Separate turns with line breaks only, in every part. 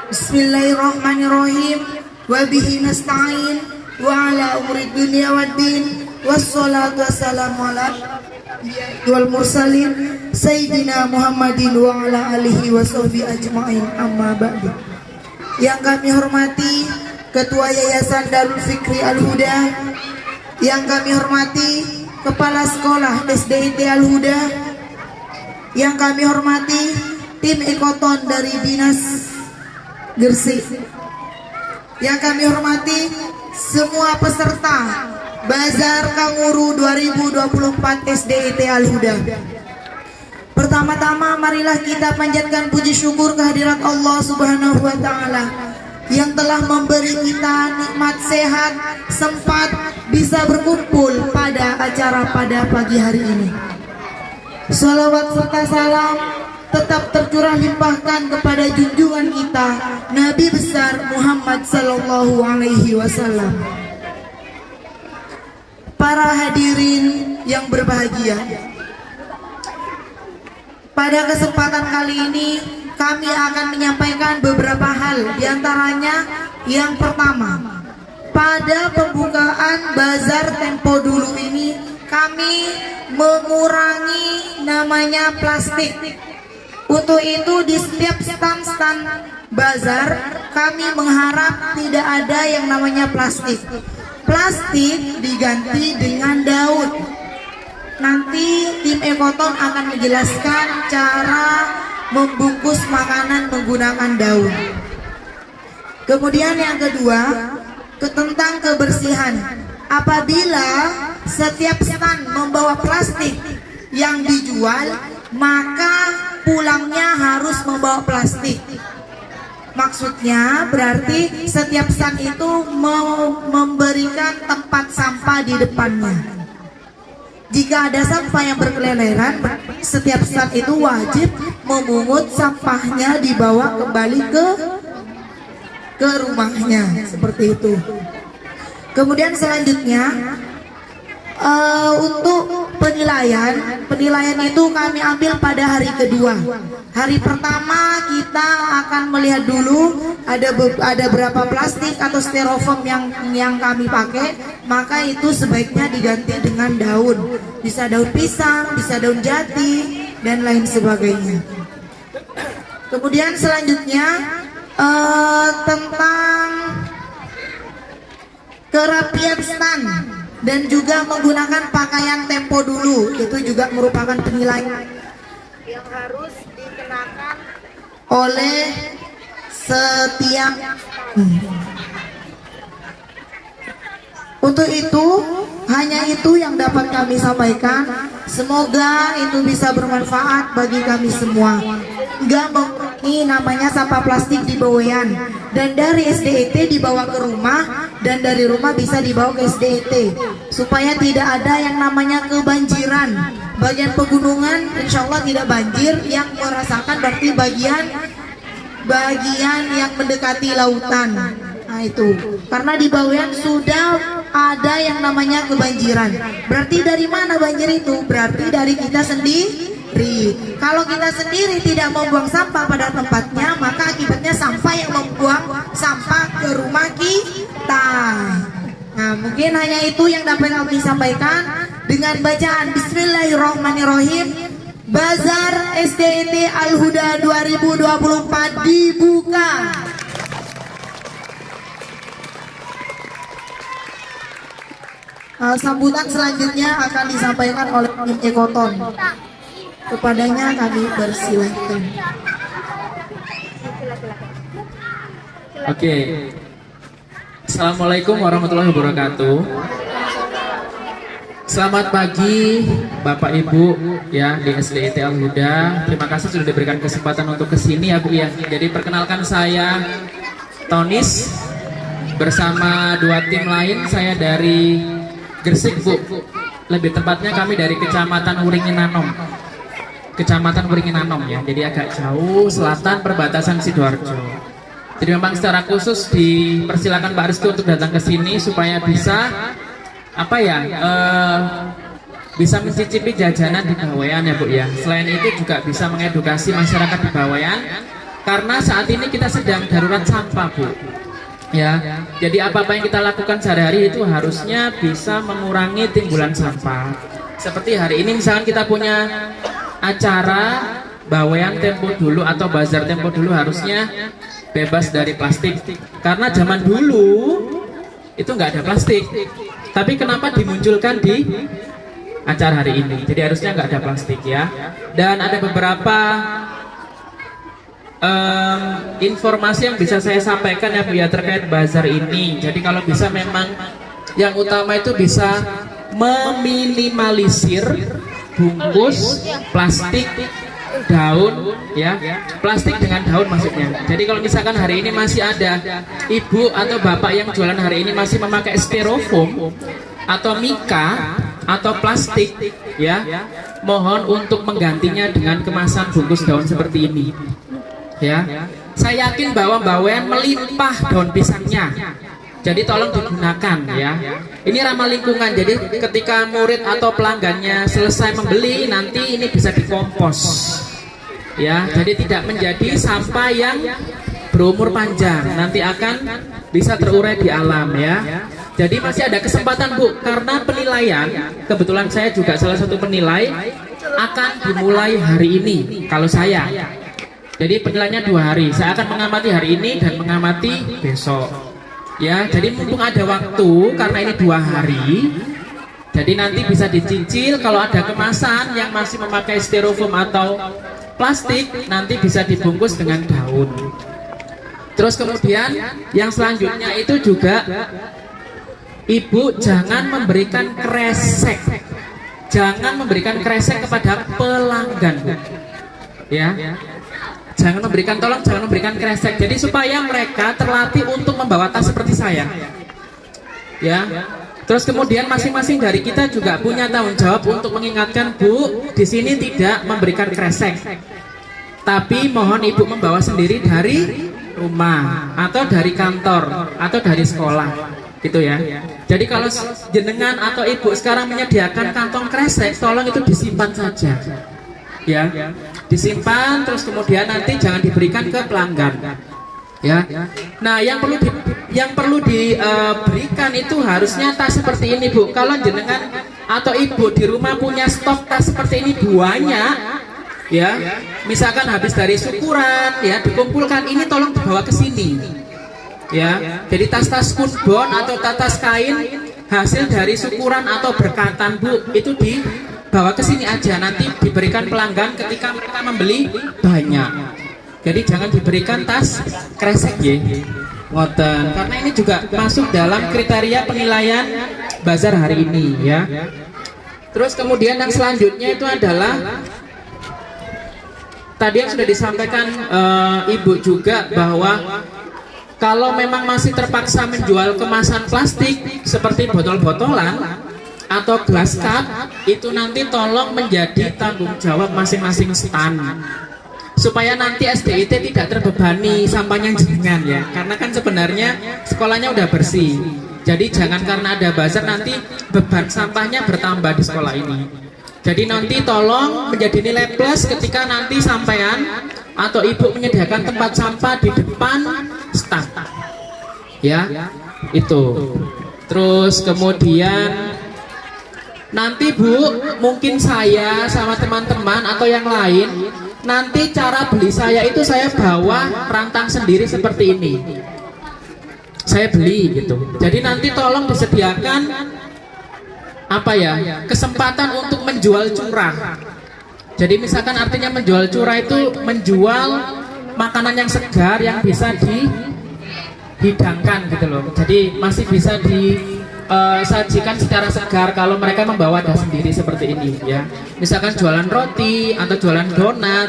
Bismillahirrahmanirrahim. Wa bihi nasta'in wa ala umuri dunya waddin. Wassalatu wassalamu ala wal mursalin Sayyidina Muhammadin wa ala alihi wa sahbihi ajma'in, amma ba'du. Yang kami hormati Ketua Yayasan Darul Fikri Al-Huda, yang kami hormati Kepala Sekolah SDIT Al-Huda, yang kami hormati tim ekoton dari Dinas Gresik, yang kami hormati semua peserta Bazar Kanguru 2024 SDIT Al-Huda. Pertama-tama marilah kita panjatkan puji syukur kehadirat Allah Subhanahu wa taala yang telah memberi kita nikmat sehat, sempat bisa berkumpul pada acara pada pagi hari ini. Salawat serta salam tetap tercurah limpahkan kepada junjungan kita Nabi besar Muhammad sallallahu alaihi wasallam. Para hadirin yang berbahagia, pada kesempatan kali ini kami akan menyampaikan beberapa hal, diantaranya yang pertama, pada pembukaan Bazar Tempo Dulu ini kami mengurangi namanya plastik. Untuk itu di setiap stand-stand bazar kami mengharap tidak ada yang namanya plastik. Plastik diganti dengan daun. Nanti tim ekoton akan menjelaskan cara membungkus makanan menggunakan daun. Kemudian yang kedua, tentang kebersihan. Apabila setiap stand membawa plastik yang dijual, maka pulangnya harus membawa plastik. Maksudnya berarti setiap stand itu memberikan tempat sampah di depannya. Jika ada sampah yang berkeleleran, setiap stand itu wajib memungut sampahnya dibawa kembali ke rumahnya, seperti itu. Kemudian selanjutnya untuk penilaian itu kami ambil pada hari kedua. Hari pertama kita akan melihat dulu ada berapa plastik atau styrofoam yang kami pakai, maka itu sebaiknya diganti dengan daun. Bisa daun pisang, bisa daun jati dan lain sebagainya. Kemudian selanjutnya tentang kerapian stand dan juga menggunakan pakaian tempo dulu, itu juga merupakan penilaian yang harus dikenakan oleh setiap. Untuk itu, hanya itu yang dapat kami sampaikan. Semoga itu bisa bermanfaat bagi kami semua. Enggak mengurangi namanya sampah plastik di bawean, dan dari SDIT dibawa ke rumah, dan dari rumah bisa dibawa ke SDIT, supaya tidak ada yang namanya kebanjiran. Bagian pegunungan insya Allah tidak banjir, yang merasakan berarti bagian yang mendekati lautan. Nah itu, karena di bawean sudah ada yang namanya kebanjiran. Berarti dari mana banjir itu? Berarti dari kita sendiri. Kalau kita sendiri tidak membuang sampah pada tempatnya, maka akibatnya sampah yang membuang sampah ke rumah kita. Nah, mungkin hanya itu yang dapat kami sampaikan dengan bacaan Bismillahirrahmanirrahim. Bazar SDIT Al-Huda 2024 dibuka. Sambutan selanjutnya akan disampaikan oleh tim ekoton. Kepadanya kami bersilahkan.
Oke. Assalamualaikum warahmatullahi wabarakatuh. Selamat pagi Bapak Ibu ya di SDIT Al-Huda. Terima kasih sudah diberikan kesempatan untuk kesini ya Bu ya. Jadi perkenalkan saya Tonis bersama dua tim lain. Saya dari Gresik Bu. Lebih tepatnya kami dari Kecamatan Wuringinanom. Kecamatan Wuringinanom ya. Jadi agak jauh selatan perbatasan Sidoarjo. Jadi memang secara khusus dipersilakan Pak Rizky untuk datang ke sini supaya bisa bisa mencicipi jajanan di Bawean ya Bu ya. Selain itu juga bisa mengedukasi masyarakat di Bawean karena saat ini kita sedang darurat sampah Bu. Ya, jadi apa-apa yang kita lakukan sehari-hari itu harusnya bisa mengurangi timbulan sampah. Seperti hari ini misalkan kita punya acara Bawean Tempo Dulu atau Bazar Tempo Dulu harusnya bebas dari plastik. Karena zaman dulu itu nggak ada plastik. Tapi kenapa dimunculkan di acara hari ini? Jadi harusnya nggak ada plastik ya. Dan ada beberapa informasi yang bisa saya sampaikan ya Bu ya terkait bazar ini. Jadi kalau bisa memang yang utama itu bisa meminimalisir bungkus plastik daun ya, plastik dengan daun maksudnya. Jadi kalau misalkan hari ini masih ada ibu atau bapak yang jualan hari ini masih memakai styrofoam atau mika atau plastik ya, mohon untuk menggantinya dengan kemasan bungkus daun seperti ini. Ya, saya yakin bahwa Bawean melimpah daun pisangnya. Jadi tolong digunakan ya. Ini ramah lingkungan. Jadi ketika murid atau pelanggannya selesai membeli, nanti ini bisa dikompos. Ya, jadi tidak menjadi sampah yang berumur panjang. Nanti akan bisa terurai di alam ya. Jadi masih ada kesempatan Bu, karena penilaian, kebetulan saya juga salah satu penilai, akan dimulai hari ini kalau saya. Jadi penilaiannya 2 hari. Saya akan mengamati hari ini dan mengamati besok. Ya, jadi mumpung ada waktu karena ini 2 hari. Jadi nanti bisa dicicil kalau ada kemasan yang masih memakai styrofoam atau plastik, nanti bisa dibungkus dengan daun. Terus kemudian yang selanjutnya itu juga Ibu jangan memberikan kresek. Jangan memberikan kresek kepada pelanggan. Ya. Jangan memberikan kresek. Jadi supaya mereka terlatih untuk membawa tas seperti saya. Ya. Terus kemudian masing-masing dari kita juga punya tanggung jawab untuk mengingatkan Bu, di sini tidak memberikan kresek. Tapi mohon Ibu membawa sendiri dari rumah atau dari kantor atau dari sekolah. Gitu ya. Jadi kalau jenengan atau Ibu sekarang menyediakan kantong kresek, tolong itu disimpan saja. Ya, disimpan terus kemudian nanti jangan diberikan ke pelanggan ya. Nah yang perlu diberikan itu harusnya tas seperti ini Bu. Kalau jenengan atau Ibu di rumah punya stok tas seperti ini banyak ya, misalkan habis dari syukuran ya, dikumpulkan, ini tolong dibawa ke sini ya. Jadi tas-tas kunbon atau tas kain hasil dari syukuran atau berkatan Bu, itu dibawa ke sini aja, nanti diberikan pelanggan ketika mereka membeli banyak. Jadi jangan diberikan tas kresek ya, ngoten. Karena ini juga masuk dalam kriteria penilaian bazar hari ini ya. Terus kemudian yang selanjutnya itu adalah tadi yang sudah disampaikan Ibu juga, bahwa kalau memang masih terpaksa menjual kemasan plastik seperti botol-botolan atau gelas cup, itu nanti tolong menjadi tanggung jawab masing-masing stand, supaya nanti SDIT tidak terbebani sampahnya jenengan ya. Karena kan sebenarnya sekolahnya udah bersih, jadi jangan karena ada bazar nanti beban sampahnya bertambah di sekolah ini. Jadi nanti tolong menjadi nilai plus ketika nanti sampean atau Ibu menyediakan tempat sampah di depan stand ya, itu. Terus kemudian nanti Bu, mungkin saya sama teman-teman atau yang lain, nanti cara beli saya itu saya bawa rantang sendiri seperti ini, saya beli gitu. Jadi nanti tolong disediakan apa ya, kesempatan untuk menjual curah. Jadi misalkan artinya menjual curah itu menjual makanan yang segar yang bisa dihidangkan gitu loh. Jadi masih bisa disajikan secara segar kalau mereka membawa das sendiri seperti ini ya. Misalkan jualan roti atau jualan donat,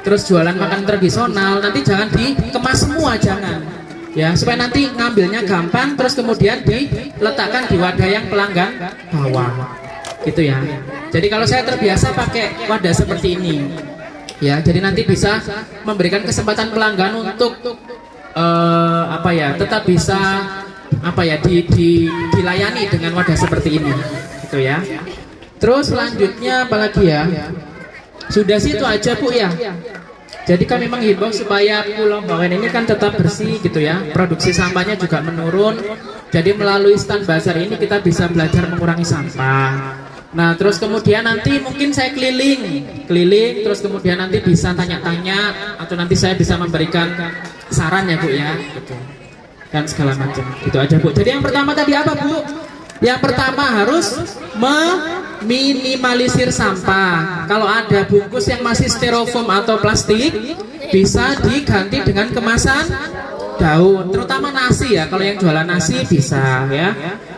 terus jualan makanan tradisional, nanti jangan dikemas semua, jangan ya, supaya nanti ngambilnya gampang, terus kemudian diletakkan di wadah yang pelanggan bawa gitu ya. Jadi kalau saya terbiasa pakai wadah seperti ini ya, jadi nanti bisa memberikan kesempatan pelanggan untuk apa ya, tetap bisa apa ya, dilayani dengan wadah seperti ini gitu ya. Terus selanjutnya apalagi ya? Sudah sih itu aja Bu ya. Jadi kami menghimbau supaya Pulau Bawen ini kan tetap bersih gitu ya. Produksi sampahnya juga menurun. Jadi melalui stand bazar ini kita bisa belajar mengurangi sampah. Nah terus kemudian nanti mungkin saya keliling, terus kemudian nanti bisa tanya-tanya atau nanti saya bisa memberikan saran ya Bu ya, gitu. Dan segala macam. Itu aja Bu. Jadi yang pertama tadi apa Bu? Yang pertama harus meminimalisir sampah. Kalau ada bungkus yang masih styrofoam atau plastik, bisa diganti dengan kemasan daun, terutama nasi ya. Kalau yang jualan nasi bisa ya.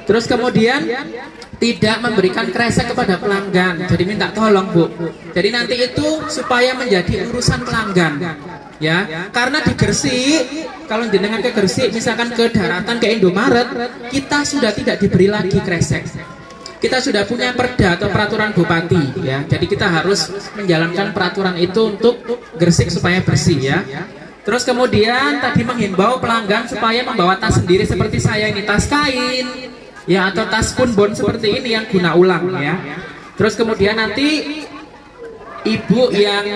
Terus kemudian tidak memberikan kresek kepada pelanggan. Jadi minta tolong Bu. Jadi nanti itu supaya menjadi urusan pelanggan. Ya, karena di Gresik, kalau jenengan ke Gresik, misalkan ke daratan ke Indomaret, kita sudah tidak diberi lagi kresek. Kita sudah punya perda atau peraturan bupati, ya. Jadi kita harus menjalankan peraturan itu untuk Gresik supaya bersih, ya. Terus kemudian tadi menghimbau pelanggan supaya membawa tas sendiri seperti saya ini, tas kain, ya, atau tas kunbon seperti ini yang guna ulang, ya. Terus kemudian nanti ibu yang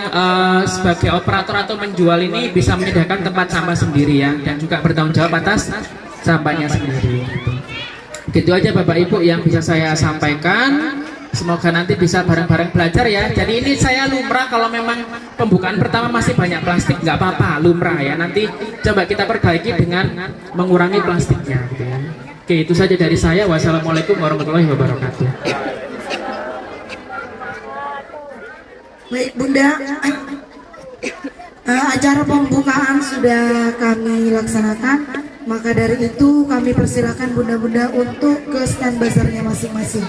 sebagai operator atau menjual ini bisa menyediakan tempat sampah sendiri ya, dan juga bertanggung jawab atas sampahnya sendiri. Gitu aja Bapak Ibu yang bisa saya sampaikan. Semoga nanti bisa bareng-bareng belajar ya. Jadi ini saya lumrah, kalau memang pembukaan pertama masih banyak plastik nggak apa-apa, lumrah ya. Nanti coba kita perbaiki dengan mengurangi plastiknya. Gitu ya. Oke, itu saja dari saya. Wassalamualaikum warahmatullahi wabarakatuh.
Baik Bunda, acara pembukaan sudah kami laksanakan. Maka dari itu kami persilakan Bunda-Bunda untuk ke stand bazarnya masing-masing.